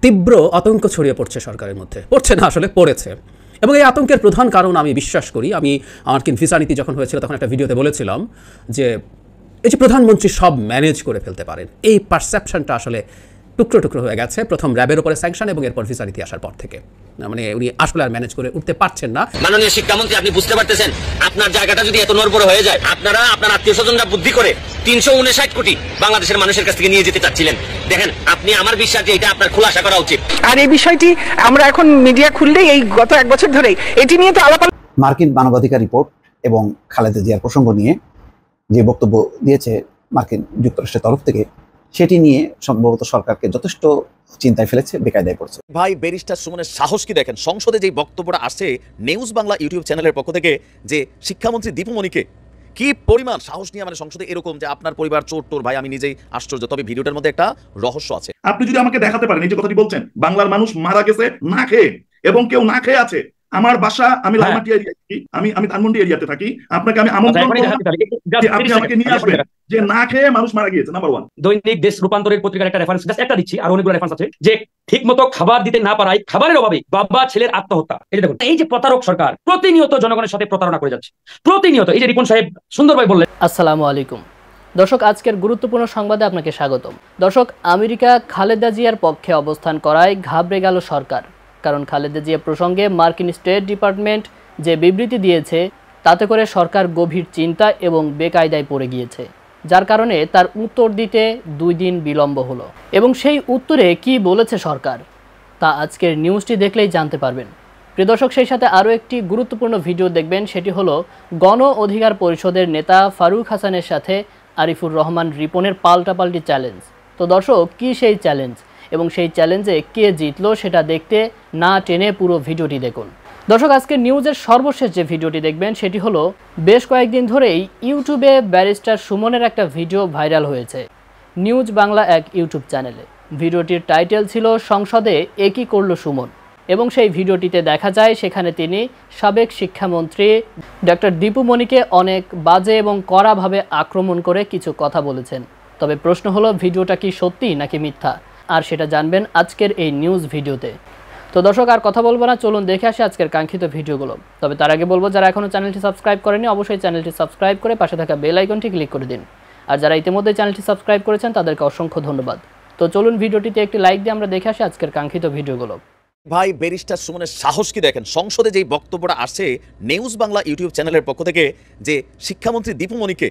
তীব্র আতঙ্ক ছড়িয়ে পড়ছে সরকারের মধ্যে, পড়ছে না আসলে পড়েছে। এবং এই আতঙ্কের প্রধান কারণ আমি বিশ্বাস করি, আমি আমার ভিসা নীতি যখন হয়েছিল তখন একটা ভিডিওতে বলেছিলাম যে এই যে প্রধানমন্ত্রী সব ম্যানেজ করে ফেলতে পারেন, এই পারসেপশনটা আসলে টুকরো টুকরো হয়ে গেছে প্রথম র্যাবের উপরে স্যাংশন এবং এরপর ভিসা নীতি আসার পর থেকে। মানে উনি আসলে আর ম্যানেজ করে উঠতে পারছেন না। মাননীয় শিক্ষামন্ত্রী, আপনি বুঝতে পারতেছেন আপনার জায়গাটা যদি এত নড়বড় হয়ে যায়, আপনারা আপনার আত্মীয় স্বজনরা বুদ্ধি করে 359 কোটি বাংলাদেশের মানুষের কাছ থেকে নিয়ে যেতে চাচ্ছিলেন। দেখেন, আপনি আমার বিশ্বাস যে এটা আপনার খোলাসা করা উচিত। আর এই বিষয়টি আমরা এখন মিডিয়া খুললেই এই গত 1 বছর ধরেই এটি নিয়ে তো আলাপ। মার্কিন মানবাধিকার রিপোর্ট এবং খালেদা জিয়ার প্রসঙ্গ নিয়ে যে বক্তব্য দিয়েছে মার্কিন যুক্তরাষ্ট্রের তরফ থেকে, সেটি নিয়ে সম্ভবত সরকারকে যথেষ্ট চিন্তায় ফেলেছে, বেকায়দায় পড়ছে। ভাই, ব্যারিস্টার সুমনের সাহস কি দেখেন! সংসদে যেই বক্তব্যটা আসছে নিউজ বাংলা ইউটিউব চ্যানেলের পক্ষ থেকে, যে শিক্ষামন্ত্রী দীপু মনিকে কি পরিমাণ সাহস নিয়ে মানে সংসদে এরকম যে আপনার পরিবার চোর টোর, ভাই আমি নিজেই আশ্চর্য। তবে ভিডিওটার মধ্যে একটা রহস্য আছে। আপনি যদি আমাকে দেখাতে পারেন এই যে কথাটি বলছেন, বাংলার মানুষ মারা গেছে না খেয়ে এবং কেউ না খেয়ে আছে। আমার বাসা, আমি লালমাটি এরিয়াতে থাকি, আমি ধানমন্ডি এরিয়াতে থাকি। আপনাকে আমি আমন্ত্রণ করব যে আপনি আমাকে নিয়ে আসবেন যে না খেয়ে মানুষ মারা গিয়েছে। নাম্বার 1, দৈনিক দেশ রূপান্তরের পত্রিকার একটা রেফারেন্স, জাস্ট একটা দিচ্ছি, আর অনেকগুলো রেফারেন্স আছে, যে ঠিকমতো খাবার দিতে না পারায় খাবারের অভাবে বাবা ছেলের আত্মহত্যা। এই দেখুন, এই যে প্রতারক সরকার প্রতিনিয়ত জনগণের সাথে প্রতারণা করে যাচ্ছে, প্রতিনিয়ত। এই যে রিপন সাহেব সুন্দরভাবে বললেন। আসসালামু আলাইকুম দর্শক, আজকের গুরুত্বপূর্ণ সংবাদে আপনাকে স্বাগতম। দর্শক, আমেরিকা খালেদা জিয়ার পক্ষে অবস্থান করায় ঘাবড়ে গেল সরকার। কারণ খালেদা জিয়া প্রসঙ্গে মার্কিন স্টেট ডিপার্টমেন্ট যে বিবৃতি দিয়েছে, তাতে করে সরকার গভীর চিন্তা এবং বেকায়দায় পড়ে গিয়েছে, যার কারণে তার উত্তর দিতে 2 দিন বিলম্ব হলো। এবং সেই উত্তরে কি বলেছে সরকার, তা আজকের নিউজটি দেখলেই জানতে পারবেন। প্রিয় দর্শক, সেই সাথে আরও একটি গুরুত্বপূর্ণ ভিডিও দেখবেন, সেটি হলো গণ অধিকার পরিষদের নেতা ফারুক হাসানের সাথে আরিফুর রহমান রিপনের পাল্টাপাল্টি চ্যালেঞ্জ। তো দর্শক, কি সেই চ্যালেঞ্জ এবং সেই চ্যালেঞ্জে কে জিতলো সেটা দেখতে না টেনে পুরো ভিডিওটি দেখুন। দর্শক, আজকে নিউজের সর্বশেষ যে ভিডিওটি দেখবেন সেটি হলো বেশ কয়েকদিন ধরেই ইউটিউবে ব্যারিস্টার সুমনের একটা ভিডিও ভাইরাল হয়েছে নিউজ বাংলা এক ইউটিউব চ্যানেলে। ভিডিওটির টাইটেল ছিল সংসদে একই করল সুমন, এবং সেই ভিডিওটিতে দেখা যায় সেখানে তিনি সাবেক শিক্ষামন্ত্রী ডক্টর দীপু মনিকে অনেক বাজে এবং কড়াভাবে আক্রমণ করে কিছু কথা বলেছেন। তবে প্রশ্ন হলো, ভিডিওটা কি সত্যি নাকি মিথ্যা, আর সেটা জানবেন আজকের এই নিউজ ভিডিওতে। তো দর্শক, আর কথা বলবো না, চলুন দেখে আসি আজকের কাঙ্ক্ষিত ভিডিওগুলো। তবে তার আগে বলবো, যারা এখনও চ্যানেলটি সাবস্ক্রাইব করেনি অবশ্যই চ্যানেলটি সাবস্ক্রাইব করে পাশে থাকা বেল আইকনটি ক্লিক করে দিন। আর যারা ইতিমধ্যে চ্যানেলটি সাবস্ক্রাইব করেছেন তাদেরকে অসংখ্য ধন্যবাদ। তো চলুন ভিডিওটিতে একটি লাইক দিয়ে আমরা দেখে আসি আজকের কাঙ্ক্ষিত ভিডিওগুলো। ভাই, ব্যারিস্টার সুমনের সাহস কি দেখেন! সংসদে যেই বক্তব্যটা আসছে নিউজ বাংলা ইউটিউব চ্যানেলের পক্ষ থেকে, যে শিক্ষামন্ত্রী দীপু মনিকে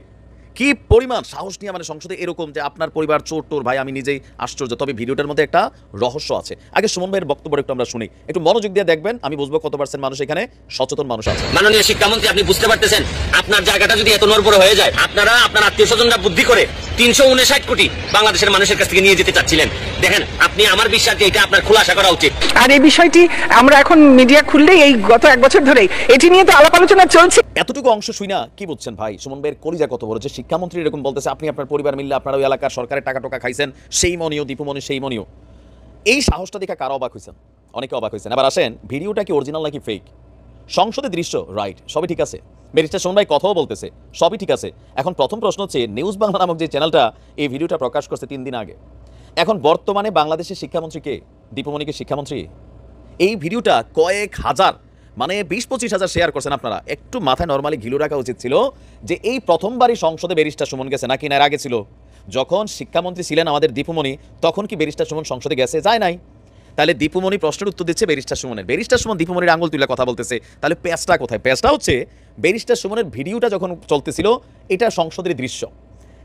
কি পরিমাণ সাহস নিয়ে মানে সংসদে এরকম যে আপনার পরিবার চোর টোর, ভাই আমি নিজেই আশ্চর্য। তবে ভিডিওটার মধ্যে একটা রহস্য আছে। আগে সুমন ভাইয়ের বক্তব্য একটু আমরা শুনি, একটু মনোযোগ দিয়ে দেখবেন, আমি বুঝবো কত % মানুষ এখানে সচেতন মানুষ আছে। মাননীয় শিক্ষামন্ত্রী, আপনি বুঝতে পারতেছেন আপনার জায়গাটা যদি এত নড়বড় হয়ে যায়, আপনারা আপনার আত্মীয় স্বজনরা বুদ্ধি করে 359 কোটি বাংলাদেশের মানুষের কাছ থেকে নিয়ে যেতে চাচ্ছিলেন। দেখেন, আপনি আমার বিশ্বাস যে এটা আপনার খোলাসা করা উচিত। আর এই বিষয়টি আমরা এখন মিডিয়া খুললেই এই গত 1 বছর ধরেই এটি নিয়ে তো আলাপ আলোচনা চলছে। এতটুকু অংশ শুই না কি বুঝছেন ভাই? সুমন ভাইয়ের কলিজা কত বড়, যে শিক্ষামন্ত্রী এরকম বলতেছে আপনি আপনার পরিবার মিললে আপনার ওই এলাকার সরকারের টাকা টোকা খাইছেন, সেই মনীয় দীপু মনি সেই মনীয়। এই সাহসটা দেখে কারা অবাক হয়েছেন? অনেকে অবাক হয়েছেন। এবার আসেন, ভিডিওটা কি অরিজিনাল নাকি ফেক? সংসদের দৃশ্য রাইট, সবই ঠিক আছে, ব্যারিস্টার সুমন ভাই কথাও বলতেছে, সবই ঠিক আছে। এখন প্রথম প্রশ্ন হচ্ছে, নিউজ বাংলা নামক যে চ্যানেলটা এই ভিডিওটা প্রকাশ করছে 3 দিন আগে, এখন বর্তমানে বাংলাদেশের শিক্ষামন্ত্রীকে দীপু মনিকে শিক্ষামন্ত্রী, এই ভিডিওটা কয়েক হাজার মানে 20-25 হাজার শেয়ার করছেন। আপনারা একটু মাথায় নর্মালি ঘিলু রাখা উচিত ছিল যে এই প্রথমবারই সংসদে ব্যারিস্টার সুমন গেছে, নাকি এর আগে ছিল? যখন শিক্ষামন্ত্রী ছিলেন আমাদের দীপু মনি, তখন কি ব্যারিস্টার সুমন সংসদে গেছে? যায় নাই। তাহলে দীপু মনি প্রশ্নের উত্তর দিচ্ছে ব্যারিস্টার সুমনের, ব্যারিস্টার সুমন দীপু মনির আঙুল তুলে কথা বলতেছে। তাহলে পেঁচটা কোথায়? পেঁচটা হচ্ছে ব্যারিস্টার সুমনের ভিডিওটা যখন চলতেছিল এটা সংসদের দৃশ্য,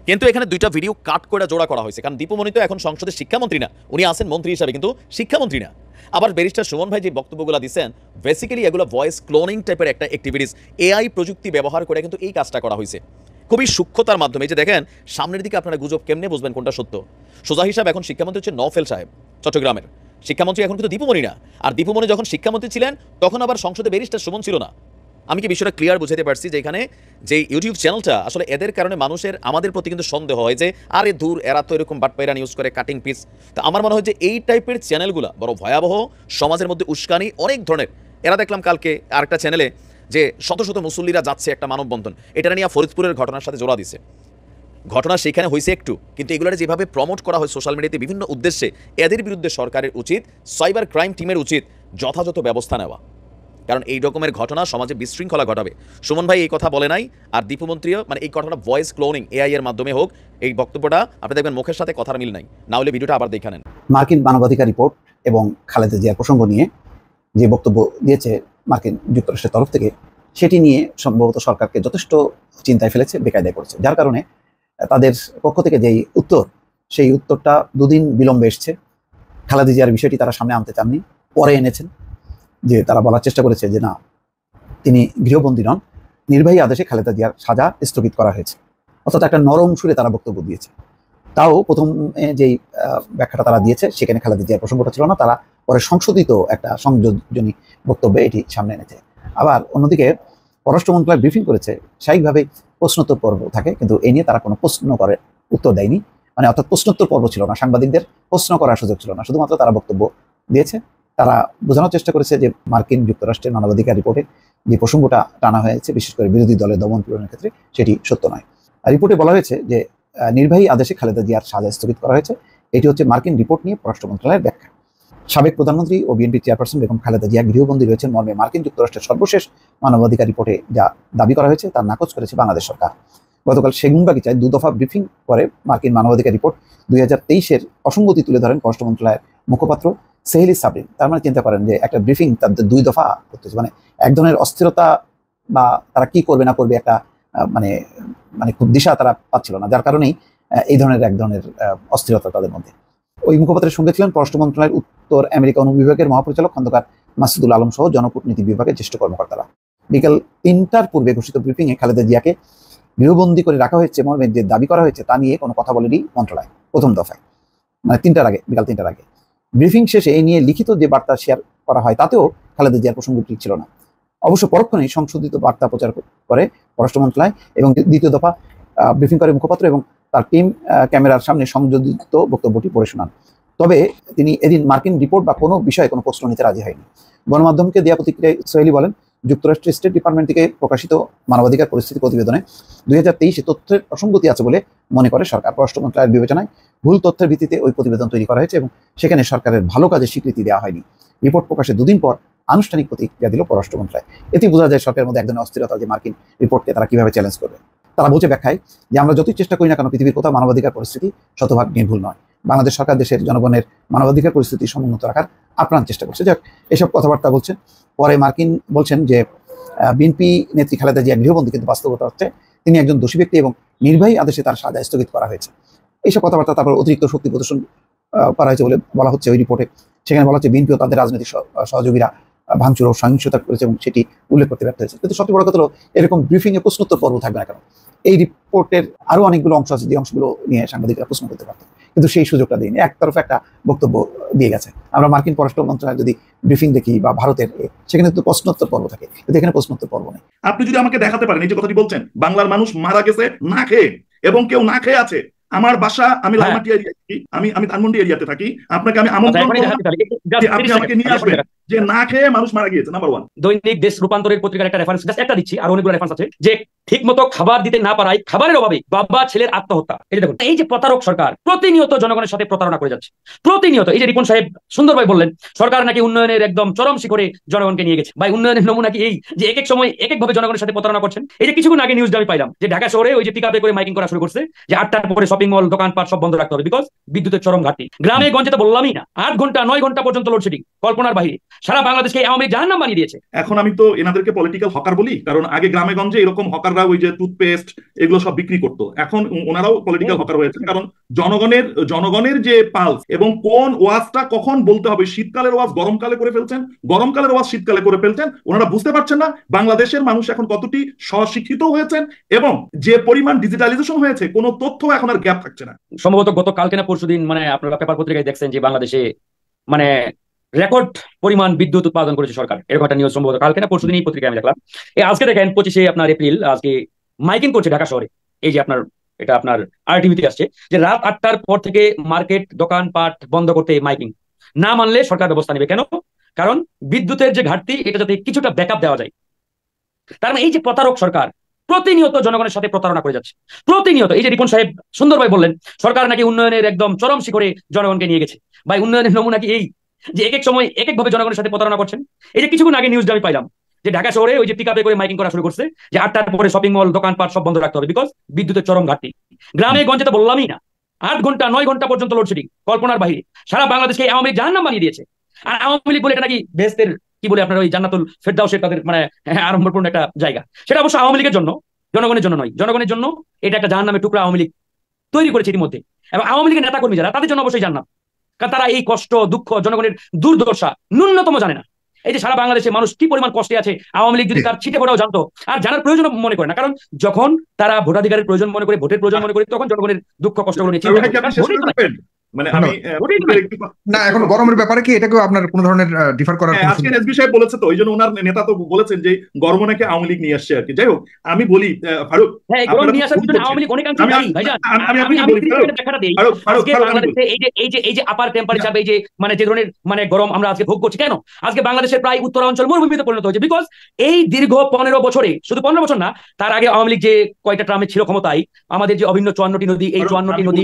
কিন্তু এখানে 2টা ভিডিও কাট করে জোড়া করা হয়েছে। কারণ দীপু মনি তো এখন সংসদের শিক্ষামন্ত্রী না, উনি আছেন মন্ত্রী হিসাবে, কিন্তু শিক্ষামন্ত্রী না। আবার ব্যারিস্টার সুমন ভাই যে বক্তব্যগুলো দিচ্ছেন, বেসিক্যালি এগুলো ভয়েস ক্লোনিং টাইপের একটা অ্যাক্টিভিটিস, এআই প্রযুক্তি ব্যবহার করে কিন্তু এই কাজটা করা হয়েছে খুবই সূক্ষ্মতার মাধ্যমে। যে দেখেন সামনের দিকে আপনারা গুজব কেমনে বুঝবেন কোনটা সত্য? সোজা হিসাব, এখন শিক্ষামন্ত্রী হচ্ছে নওফেল সাহেব চট্টগ্রামের শিক্ষামন্ত্রী, এখন কিন্তু দীপু মনি না। আর দীপু মনি যখন শিক্ষামন্ত্রী ছিলেন তখন আবার সংসদে ব্যারিস্টার সুমন ছিল না। আমি কি বিষয়টা ক্লিয়ার বুঝাতে পারছি? যে এখানে যে ইউটিউব চ্যানেলটা আসলে এদের কারণে মানুষের আমাদের প্রতি কিন্তু সন্দেহ হয় যে আরে দূর, এরা তো এরকম বাটপাইরা নিউজ করে, কাটিং পিস। তো আমার মনে হয় যে এই টাইপের চ্যানেলগুলো বড় ভয়াবহ, সমাজের মধ্যে উস্কানি অনেক ধরনের। এরা দেখলাম কালকে আরেকটা চ্যানেলে যে শত শত মুসল্লিরা যাচ্ছে একটা মানববন্ধন, এটা নিয়ে ফরিদপুরের ঘটনার সাথে জোড়া দিছে। ঘটনা সেখানে হয়েছে একটু, কিন্তু এগুলো যেভাবে প্রমোট করা হয় সোশ্যাল মিডিয়াতে বিভিন্ন উদ্দেশ্যে, এদের বিরুদ্ধে সরকারের উচিত, সাইবার ক্রাইম টিমের উচিত যথাযথ ব্যবস্থা নেওয়া, কারণ এই রকমের ঘটনা সমাজে বিশৃঙ্খলা ঘটাবে। সুমন ভাই এই কথা বলে নাই, আর দীপুমন্ত্রীও, মানে এই কথাটা ভয়েস ক্লোনিং এআই এর মাধ্যমে হোক, এই বক্তব্যটা আপনি দেখবেন মুখের সাথে কথার মিল নাই, না হলে ভিডিওটা আবার দেখে নেন। মার্কিন মানবাধিকার রিপোর্ট এবং খালেদা জিয়ার প্রসঙ্গ নিয়ে যে বক্তব্য দিয়েছে মার্কিন যুক্তরাষ্ট্রের তরফ থেকে, সেটি নিয়ে সম্ভবত সরকারকে যথেষ্ট চিন্তায় ফেলেছে, বেকায়দায় পড়েছে। যার কারণে তাদের পক্ষ থেকে যেই উত্তর, সেই উত্তরটা দুদিন বিলম্বে এসছে। খালেদা জিয়ার বিষয়টি তারা সামনে আনতে চাননি, পরে এনেছেন। যে তারা বলার চেষ্টা করেছে যে না, তিনি গৃহবন্দী নন, নির্বাহী আদেশে খালেদা জিয়ার সাজা স্থগিত করা হয়েছে। অর্থাৎ একটা নরম সুরে তারা বক্তব্য দিয়েছে। তাও প্রথম যেই ব্যাখ্যাটা তারা দিয়েছে, সেখানে খালেদা জিয়ার প্রসঙ্গটা ছিল না, তারা পরে সংশোধিত একটা সংযোজনী বক্তব্যে এটি সামনে এনেছে। আবার অন্যদিকে পররাষ্ট্র মন্ত্রণালয় ব্রিফিং করেছে, স্বাভাবিকভাবেই প্রশ্নোত্তর পর্ব থাকে, কিন্তু এই নিয়ে তারা কোনো প্রশ্ন করে উত্তর দেয়নি। মানে অর্থাৎ প্রশ্নোত্তর পর্ব ছিল না, সাংবাদিকদের প্রশ্ন করার সুযোগ ছিল না, শুধুমাত্র তারা বক্তব্য দিয়েছে। তারা বোঝানোর চেষ্টা করেছে যে মার্কিন যুক্তরাষ্ট্রের মানবাধিকার রিপোর্টে যে প্রসঙ্গটা টানা হয়েছে, বিশেষ করে বিরোধী দলের দমন পীড়নের ক্ষেত্রে, সেটি সত্য নয়। রিপোর্টে বলা হয়েছে যে নির্বাহী আদেশে খালেদা জিয়ার সাজা স্থগিত করা হয়েছে। এটি হচ্ছে মার্কিন রিপোর্ট নিয়ে পররাষ্ট্র মন্ত্রণালয়ের ব্যাখ্যা। সাবেক প্রধানমন্ত্রী ও বিএনপি চেয়ারপারসন বেগম খালেদা জিয়া গৃহবন্দী রয়েছেন মর্মে মার্কিন যুক্তরাষ্ট্রের সর্বশেষ মানবাধিকার রিপোর্টে যা দাবি করা হয়েছে তার নাকচ করেছে বাংলাদেশ সরকার। গতকাল সেগুনবাগিচায় 2 দফা ব্রিফিং করে মার্কিন মানবাধিকার রিপোর্ট 2023-এর অসঙ্গতি তুলে ধরেন পররাষ্ট্র মন্ত্রণালয়ের মুখপাত্র সেহেলি সাবরিন। তার মানে চিন্তা করেন যে একটা ব্রিফিং তাদের 2 দফা করতেছে, মানে এক ধরনের অস্থিরতা বা তারা কি করবে না করবে একটা মানে মানে খুব দিশা তারা পাচ্ছিল না, যার কারণেই এই ধরনের এক ধরনের অস্থিরতা তাদের মধ্যে। ওই মুখপাত্রের সঙ্গে ছিলেন পররাষ্ট্র মন্ত্রণালয়ের উত্তর আমেরিকা অনুবিভাগের মহাপরিচালক খন্দকার মাসুদুল আলম সহ জনকূটনীতি বিভাগের জ্যেষ্ঠ কর্মকর্তারা। বিকেল 3টার পূর্বে ঘোষিত ব্রিফিংয়ে খালেদা জিয়াকে গৃহবন্দী করে রাখা হয়েছে মর্মে যে দাবি করা হয়েছে তা নিয়ে কোনো কথা বলেনি মন্ত্রণালয় প্রথম দফায়, মানে 3টার আগে, বিকাল 3টার আগে। ব্রিফিং শেষে এই নিয়ে লিখিত যে বার্তা শেয়ার করা হয় তাতেও খালেদা জিয়ার প্রসঙ্গটি ছিল না। অবশ্য পরক্ষণেই সংশোধিত বার্তা প্রচার করে পররাষ্ট্র মন্ত্রণালয় এবং দ্বিতীয় দফা ব্রিফিং করে মুখপাত্র এবং তার টিম ক্যামেরার সামনে সংযোজিত বক্তব্যটি পড়ে শোনান। তবে তিনি এদিন মার্কিন রিপোর্ট বা কোনো বিষয়ে কোনো প্রশ্ন নিতে রাজি হয়নি। গণমাধ্যমকে দেয়া প্রতিক্রিয়ায় সোহেলি বলেন, যুক্তরাষ্ট্রের স্টেট ডিপার্টমেন্ট থেকে প্রকাশিত মানবাধিকার পরিস্থিতি প্রতিবেদনে 2023-এ তথ্যের অসঙ্গতি আছে বলে মনে করে সরকার। পররাষ্ট্র মন্ত্রণালয়ের বিবেচনায় ভুল তথ্যের ভিত্তিতে ওই প্রতিবেদন তৈরি করা হয়েছে এবং সেখানে সরকারের ভালো কাজের স্বীকৃতি দেওয়া হয়নি। রিপোর্ট প্রকাশের 2 দিন পর আনুষ্ঠানিক প্রতিক্রিয়া দিল পররাষ্ট্র মন্ত্রণালয়। এতে বোঝা যায় সরকারের মধ্যে এক ধরনের অস্থিরতা, যে মার্কিন রিপোর্টকে তারা কিভাবে চ্যালেঞ্জ করবে। তারা বলছে ব্যাখ্যায় যে আমরা যতই চেষ্টা করি না কেন, পৃথিবীর কোথাও মানবাধিকার পরিস্থিতি শতভাগ নির্ভুল নয়। বাংলাদেশ সরকার দেশের জনগণের মানবাধিকার পরিস্থিতি সমুন্নত রাখার আপ্রাণ চেষ্টা করছে। যাক, এসব কথাবার্তা বলছেন। পরে মার্কিন বলছেন যে বিএনপি নেত্রী খালেদা জিয়া গৃহবন্দী, কিন্তু বাস্তবতা হচ্ছে তিনি একজন দোষী ব্যক্তি এবং নির্বাহী আদেশে তার সাজা স্থগিত করা হয়েছে। এইসব কথাবার্তা তারপর অতিরিক্ত শক্তি প্রদর্শন করা হয়েছে বলে বলা হচ্ছে ওই রিপোর্টে। সেখানে বলা হচ্ছে বিএনপি ও তাদের রাজনৈতিক সহযোগীরা ভাঙচুর ও সহিংসতা করেছে এবং সেটি উল্লেখ করতে ব্যর্থ হয়েছে। কিন্তু সবচেয়ে বড় কথা হলো, এরকম ব্রিফিংয়ে প্রশ্নোত্তর পর্ব থাকবে না কেন? এই রিপোর্টের আরও অনেকগুলো অংশ আছে, যে অংশগুলো নিয়ে সাংবাদিকরা প্রশ্ন করতে পারত, কিন্তু সেই সুযোগটা দিইনি। একতরফা একটা বক্তব্য দিয়ে গেছে। আমরা মার্কিন পররাষ্ট্র মন্ত্রণালয় যদি ব্রিফিং দেখি বা ভারতের, সেখানে তো প্রশ্নোত্তর পর্ব থাকে, কিন্তু এখানে প্রশ্নোত্তর পর্ব নেই। আপনি যদি আমাকে দেখাতে পারেন, এই যে কথাটি বলছেন, বাংলার মানুষ মারা গেছে না খেয়ে, এবং কেউ না খেয়ে আছে। আমার বাসা, আমি লালমাটি এরিয়ায় থাকি, আমি ধানমন্ডি এরিয়াতে থাকি। আপনাকে আমি আমন্ত্রণ করব যে আপনি আমাকে নিয়ে আসবেন যে না খেয়ে মানুষ মারা গিয়েছে। নাম্বার 1, দৈনিক দেশ রূপান্তরের পত্রিকার একটা রেফারেন্স, জাস্ট একটা দিচ্ছি, আর অনেকগুলো রেফারেন্স আছে, যে ঠিক মতো খাবার দিতে না পারায় খাবারের অভাবে বাবা ছেলের আত্মহত্যা। এই দেখুন, এই যে প্রতারক সরকার প্রতিনিয়ত জনগণের সাথে প্রতারণা করে যাচ্ছে, প্রতিনিয়ত। এই যে রিপন সাহেব সুন্দরভাবে বললেন, সরকার নাকি উন্নয়নের একদম চরম শিখরে জনগণকে নিয়ে গেছে। ভাই, উন্নয়নের নমুনা কি এই যে এক এক সময় এক এক ভাবে জনগণের সাথে প্রতারণা করছেন? এই যে কিছুক্ষণ আগে নিউজটা আমি পাইলাম যে ঢাকা শহরে ওই যে পিকআপে করে মাইকিং করা শুরু করছে যে 8টার পরে শপিং মল, দোকানপাট সব বন্ধ রাখতে হবে, বিকজ বিদ্যুতের চরম ঘাটতি। গ্রামে গঞ্জে তো বললামই না, 8 ঘন্টা 9 ঘন্টা পর্যন্ত লোডশেডিং, কল্পনার বাইরে। সারা বাংলাদেশকে আওয়ামী লীগ জাহান্নাম বানিয়ে দিয়েছে। এখন আমি তো এনাদেরকে পলিটিক্যাল হকার বলি, কারণ আগে গ্রামে গঞ্জে এরকম হকাররা ওই যে টুথপেস্ট এগুলো সব বিক্রি করতো। এখন ওনারাও পলিটিক্যাল হকার হয়েছে, কারণ জনগণের যে পালস এবং কোন ওয়াজটা কখন বলতে হবে, শীতকালের ওয়াজ গরমকালে করে ফেলছেন, গরমকালের ওয়াজ শীতকালে করে ফেলছেন। ওনারা বুঝতে পারছেন না বাংলাদেশের মানুষ এখন কতটি স্বশিক্ষিত হয়েছেন এবং যে পরিমাণ ডিজিটালাইজেশন হয়েছে, কোনো তথ্য এখন আর গ্যাপ থাকছে না। সম্ভবত গত কালকে না পরশুদিন, মানে আপনারা পেপার পত্রিকায় দেখছেন যে বাংলাদেশে মানে রেকর্ড পরিমাণ বিদ্যুৎ উৎপাদন করেছে সরকার, এরকম একটা নিউজ সম্ভবত কালকে না পরশুদিন এই পত্রিকায় আমি দেখলাম। আজকে দেখেন 25 এপ্রিল, আজকে মাইকিং করছে ঢাকা শহরে। এই যে এটা আপনার আরটিভিতে আসছে যে রাত 8টার পর থেকে মার্কেট, দোকানপাট বন্ধ করতে মাইকিং, না মানলে সরকার ব্যবস্থা নেবে। কেন? কারণ বিদ্যুতের যে ঘাটতি, এটা যাতে কিছুটা ব্যাকআপ দেওয়া যায়। তার মানে এই যে প্রতারক সরকার প্রতিনিয়ত জনগণের সাথে প্রতারণা করে যাচ্ছে। প্রতিনিয়ত এই যে রিপন সাহেব সুন্দরভাবে বললেন সরকার নাকি উন্নয়নের একদম চরম শিখরে জনগণকে নিয়ে গেছে। ভাই উন্নয়নের নমুনা কি এই যে এক এক সময় এক এক ভাবে জনগণের সাথে প্রতারণা করছেন? এই যে কিছুক্ষণ আগে নিউজটা আমি পাইলাম যে ঢাকা শহরে ওই যে পিকআপে করে মাইকিং করা শুরু করছে যে 8টার পরে শপিং মল দোকানপাট সব বন্ধ রাখতে হবে, বিকজ বিদ্যুতের চরম ঘাটতি। গ্রামে গঞ্জে তো বললামই না, 8 ঘন্টা 9 ঘন্টা পর্যন্ত লোডশেডিং, কল্পনার বাইরে। সারা বাংলাদেশকে আওয়ামী লীগ জাহান্নাম বানিয়ে দিয়েছে। আর আওয়ামী লীগ বলে এটা নাকি বেহেশতের কি বলে আপনার ওই জান্নাতুল ফেরদাউসের তাদের মানে আড়ম্বরপূর্ণ একটা জায়গা। সেটা অবশ্য আওয়ামী লীগের জন্য, জনগণের জন্য নয়। জনগণের জন্য এটা একটা জাহান্নামের টুকরা আওয়ামী লীগ তৈরি করেছে ইতিমধ্যে। এবং আওয়ামী লীগের নেতা কর্মী যারা তাদের জন্য অবশ্যই জান্নাত, কারণ তারা এই কষ্ট দুঃখ জনগণের দুর্দশা ন্যূনতম জানে না। এই যে সারা বাংলাদেশে মানুষ কি পরিমাণ কষ্টে আছে আওয়ামী লীগ যদি তার ছিটে ফোটাও জানতো, আর জানার প্রয়োজন মনে করে না। কারণ যখন তারা ভোটাধিকারের প্রয়োজন মনে করে, ভোটের প্রয়োজন মনে করে, তখন জনগণের দুঃখ কষ্টগুলো নিয়ে চিন্তা করে। মানে আমি না এখন গরমের ব্যাপারে কি এটাকেও আপনার কোন ধরনের ডিফার করার আজকে এসবি সাহেব বলেছে তো, ওই জন্য ওনার নেতা তো বলেছেন যে গরম নাকি আওয়ামী লীগ নিয়ে আসছে আর কি। যাই হোক আমি বলি ফারুক, হ্যাঁ গরম নিয়ে আসার পিছনে আওয়ামী লীগ অনেকাংশে দায়ী ভাইজান। আমি দেখাটা দেই, আজকে বাংলাদেশে এই যে আপার টেম্পারেচার, এই যে মানে যে ধরনের মানে গরম আমরা আজকে ভোগ করছি, কেন আজকে বাংলাদেশের প্রায় উত্তরাঞ্চল মরুভূমিতে পরিণত হয়েছে? বিকজ এই দীর্ঘ 15 বছরে, শুধু 15 বছর না, তার আগে আওয়ামী লীগ যে কয়টা ট্রামে ছিল ক্ষমতায়, আমাদের যে অভিন্ন 54টি নদী, এই 54টি নদী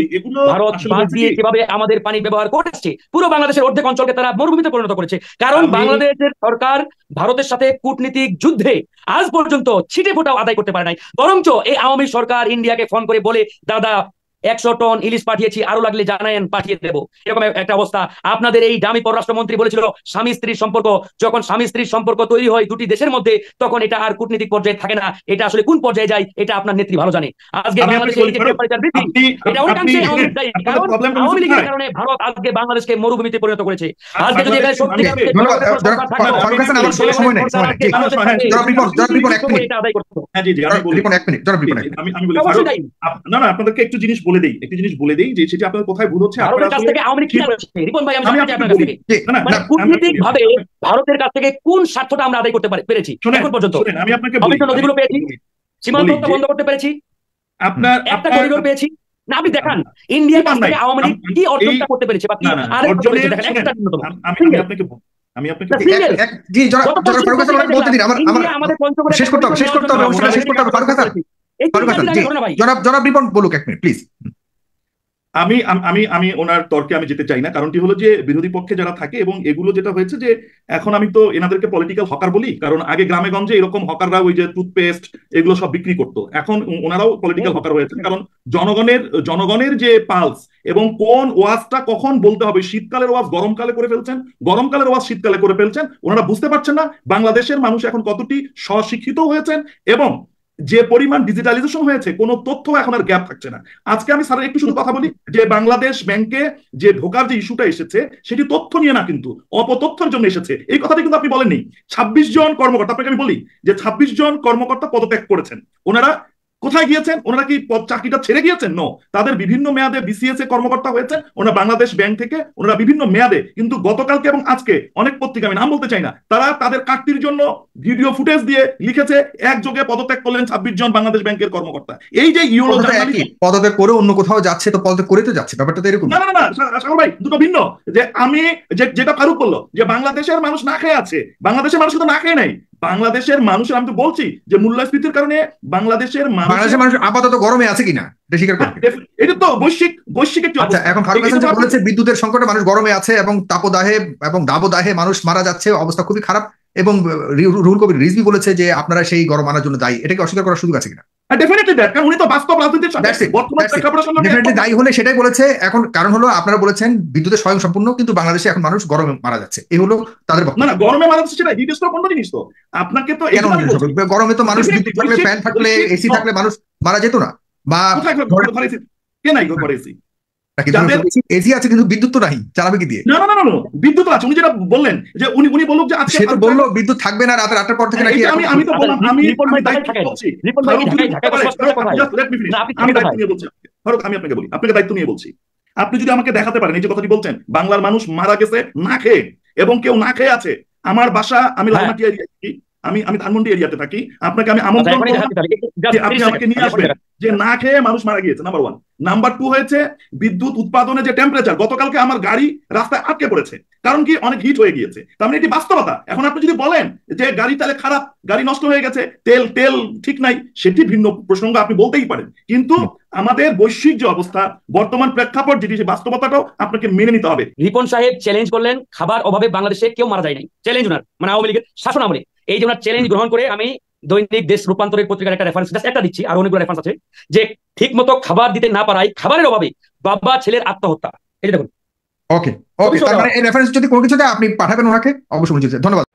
ভারত বাঁধ দিয়ে কিভাবে আমাদের পানি ব্যবহার করেছে, পুরো বাংলাদেশের অর্ধেক অঞ্চলকে তারা মরুভূমিতে পরিণত করেছে। কারণ বাংলাদেশের সরকার ভারতের সাথে কূটনীতিক যুদ্ধে আজ পর্যন্ত ছিটে ফোটাও আদায় করতে পারে নাই। বরঞ্চ এই আওয়ামী সরকার ইন্ডিয়াকে ফোন করে বলে, দাদা 100 টন ইলিশ পাঠিয়েছি, আরো লাগলে জানায়েন, পাঠিয়ে দেবো, এরকম একটা অবস্থা। আপনাদের এই দামি পররাষ্ট্রমন্ত্রী বলেছিল স্বামী স্ত্রীর সম্পর্ক, যখন স্বামী স্ত্রীর সম্পর্ক তৈরি হয় দুটি দেশের মধ্যে, তখন এটা আর কূটনীতিক পর্যায়ে থাকে না, এটা আসলে কোন পর্যায়ে যায় এটা আপনার নেত্রী ভালো জানে। আজকে বাংলাদেশে এই যে টেম্পারেচার বৃদ্ধি, এটা অনেকাংশে আওয়ামী লীগ দায়ী। কারণ আওয়ামী লীগের কারণে ভারত আজকে বাংলাদেশকে মরুভূমিতে পরিণত করেছে। আজকে যদি এখানে সত্যিকার না না আপনাদেরকে একটু জিনিস বলে দেই যে সেটা আপনাদের কোথায় ভুল হচ্ছে। ভারতের কাছ থেকে আওয়ামী লীগ কি করেছে রিপন ভাই? আমি জানতে চাই আপনার কাছ থেকে, মানে কূটনীতিক ভাবে ভারতের কাছ থেকে কোন স্বার্থটা আমরা আদায় করতে পেরেছি এখন পর্যন্ত? আমি আপনাকে নদীগুলো পেয়েছি, সীমান্ত বন্ধ করতে পেরেছি, আপনার একটা করিডোর পেয়েছি না? আপনি দেখান ইন্ডিয়ার কাছ থেকে আওয়ামী লীগ কি অর্জনটা করতে পেরেছে বা কি আরেকটা করেছে, দেখেন একটা ন্যূনতম। আমি আপনাকে শেষ করতে হবে ফারুক হাসান, জনাব রিপন বলুক এক মিনিট প্লিজ। আমি ওনার তর্কে আমি যেতে চাই না। কারণটি হলো যে বিরোধী পক্ষে যারা থাকে, এবং এগুলো যেটা হয়েছে যে এখন আমি তো এনাদেরকে পলিটিক্যাল হকার বলি, কারণ আগে গ্রামে গঞ্জে এরকম হকাররা ওই যে টুথপেস্ট এগুলো সব বিক্রি করতো, এখন ওনারাও পলিটিক্যাল হকার হয়েছে। কারণ জনগণের যে পালস এবং কোন ওয়াজটা কখন বলতে হবে, শীতকালের ওয়াজ গরমকালে করে ফেলছেন, গরমকালের ওয়াজ শীতকালে করে ফেলছেন, ওনারা বুঝতে পারছেন না বাংলাদেশের মানুষ এখন কতটি স্বশিক্ষিত হয়েছেন এবং যে পরিমাণ ডিজিটালাইজেশন হয়েছে, কোনো তথ্য এখন আর গ্যাপ থাকছে না। আজকে আমি স্যার একটু শুধু কথা বলি যে বাংলাদেশ ব্যাংকে যে ঢোকার যে ইস্যুটা এসেছে সেটি তথ্য নিয়ে না, কিন্তু অপতথ্যের জন্য এসেছে। এই কথাটা কিন্তু আপনি বলেননি। 26 জন কর্মকর্তা, আপনাকে আমি বলি যে 26 জন কর্মকর্তা পদত্যাগ করেছেন। ওনারা কোথায় গিয়েছেন? ওনারা কি চাকরিটা ছেড়ে গিয়েছেন? নো, তাদের বিভিন্ন মেয়াদে বিসিএস এ কর্মকর্তা হয়েছেন ওনারা বাংলাদেশ ব্যাংক থেকে, ওনারা বিভিন্ন মেয়াদে। কিন্তু গতকালকে এবং আজকে অনেক পত্রিকা, আমি নাম বলতে চাই না, তারা তাদের কাটতির জন্য ভিডিও ফুটেজ দিয়ে লিখেছে একযোগে পদত্যাগ করলেন 26 জন বাংলাদেশ ব্যাংকের কর্মকর্তা। এই যে পদত্যাগ করে অন্য কোথাও যাচ্ছে, তো পদত্যাগ করে তো যাচ্ছে, ব্যাপারটা তো এরকম না। না না সাগর ভাই, দুটো ভিন্ন। যে আমি যেটা ফারুক বললো যে বাংলাদেশের মানুষ না খেয়ে আছে, বাংলাদেশের মানুষ কিন্তু না খেয়ে নাই। বাংলাদেশের মানুষের, আমি তো বলছি যে মূল্যস্ফীতির কারণে বাংলাদেশের মানুষ আপাতত গরমে আছে কিনা এটা স্বীকার করবে। এটা তো বৈশ্বিক একটি অবস্থা। এখন ফারুক হাসান যে বলেছে বিদ্যুতের সংকটে মানুষ গরমে আছে এবং তাপদাহে এবং দাবদাহে মানুষ মারা যাচ্ছে, অবস্থা খুবই খারাপ, এবং রুহুল কবির রিজভী বলেছে যে আপনারা সেই গরম আনার জন্য দায়ী। এটাকে অস্বীকার করার সুযোগ আছে কিনা? দায়ী হলে সেটাই বলেছে। এখন কারণ হলো আপনারা বলেছেন বিদ্যুতের স্বয়ং সম্পূর্ণ, কিন্তু বাংলাদেশে এখন মানুষ গরমে মারা যাচ্ছে, এই হলো তাদের বক্তব্য। না গরমে মারা যাচ্ছে সেটা হিট স্ট্রোক অন্য জিনিস। তো আপনাকে তো গরমে তো মানুষ বিদ্যুৎ থাকলে, ফ্যান থাকলে, এসি থাকলে মানুষ মারা যেত না? বা কে নাই ঘরে এসি? এসি আছে কিন্তু বিদ্যুৎ তো নাই, চালাবে কি দিয়ে? না না না না, বিদ্যুৎ আছে। উনি যেটা বললেন যে উনি বলুক যে আজকে সে তো বললো বিদ্যুৎ থাকবে না রাত 8টার পর থেকে নাকি। আমি তো বললাম আমি দায়িত্ব বলছি। ফারুক আমি আপনাকে বলি, আপনাকে দায়িত্ব নিয়ে বলছি। আপনি যদি আমাকে দেখাতে পারেন এই যে কথাটি বলছেন বাংলার মানুষ মারা গেছে না খেয়ে এবং কেউ না খেয়ে আছে, আমার বাসা আমি লালমাটিয়া, আমি ধানমন্ডি এরিয়াতে থাকি, আপনাকে আমি আমন্ত্রণ করব যে আপনি আমাকে নিয়ে আসবেন যে না খেয়ে মানুষ মারা গিয়েছে, নাম্বার 1। নাম্বার 2 হয়েছে বিদ্যুৎ উৎপাদনে যে টেম্পারেচার, গতকালকে আমার গাড়ি রাস্তায় আটকে পড়েছে, কারণ কি অনেক হিট হয়ে গিয়েছে। তার মানে এটি বাস্তবতা। এখন আপনি যদি বলেন যে গাড়ি তাহলে খারাপ, গাড়ি নষ্ট হয়ে গেছে, তেল ঠিক নাই, সেটি ভিন্ন প্রসঙ্গ, আপনি বলতেই পারেন। কিন্তু আমাদের বৈশ্বিক যে অবস্থা, বর্তমান প্রেক্ষাপট যেটি, সেই বাস্তবতাটাও আপনাকে মেনে নিতে হবে। রিপন সাহেব চ্যালেঞ্জ করলেন, খাবার অভাবে বাংলাদেশে কেউ মারা যায় নাই, চ্যালেঞ্জ ওনার, মানে আওয়ামী লীগের শাসন আমলে। এই যে ওনার চ্যালেঞ্জ গ্রহণ করে আমি দৈনিক দেশ রূপান্তরের পত্রিকার একটা রেফারেন্স, জাস্ট একটা দিচ্ছি, আর অনেকগুলো রেফারেন্স আছে, যে ঠিক মতো খাবার দিতে না পারায় খাবারের অভাবে বাবা ছেলের আত্মহত্যা। এই দেখুন। ওকে, তার মানে এই রেফারেন্স যদি কোনো কিছুতে আপনি পাঠাবেন ওনাকে, অবশ্যই। ধন্যবাদ।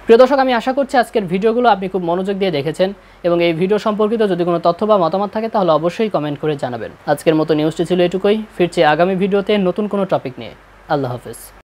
প্রিয় দর্শক, আমি আশা করছি আজকের ভিডিওগুলো আপনি খুব মনোযোগ দিয়ে দেখেছেন এবং এই ভিডিও সম্পর্কিত যদি কোনো তথ্য বা মতামত থাকে তাহলে অবশ্যই কমেন্ট করে জানাবেন। আজকের মতো নিউজটি ছিল এটুকুই, ফিরছি আগামী ভিডিওতে নতুন কোনো টপিক নিয়ে। আল্লাহ হাফেজ।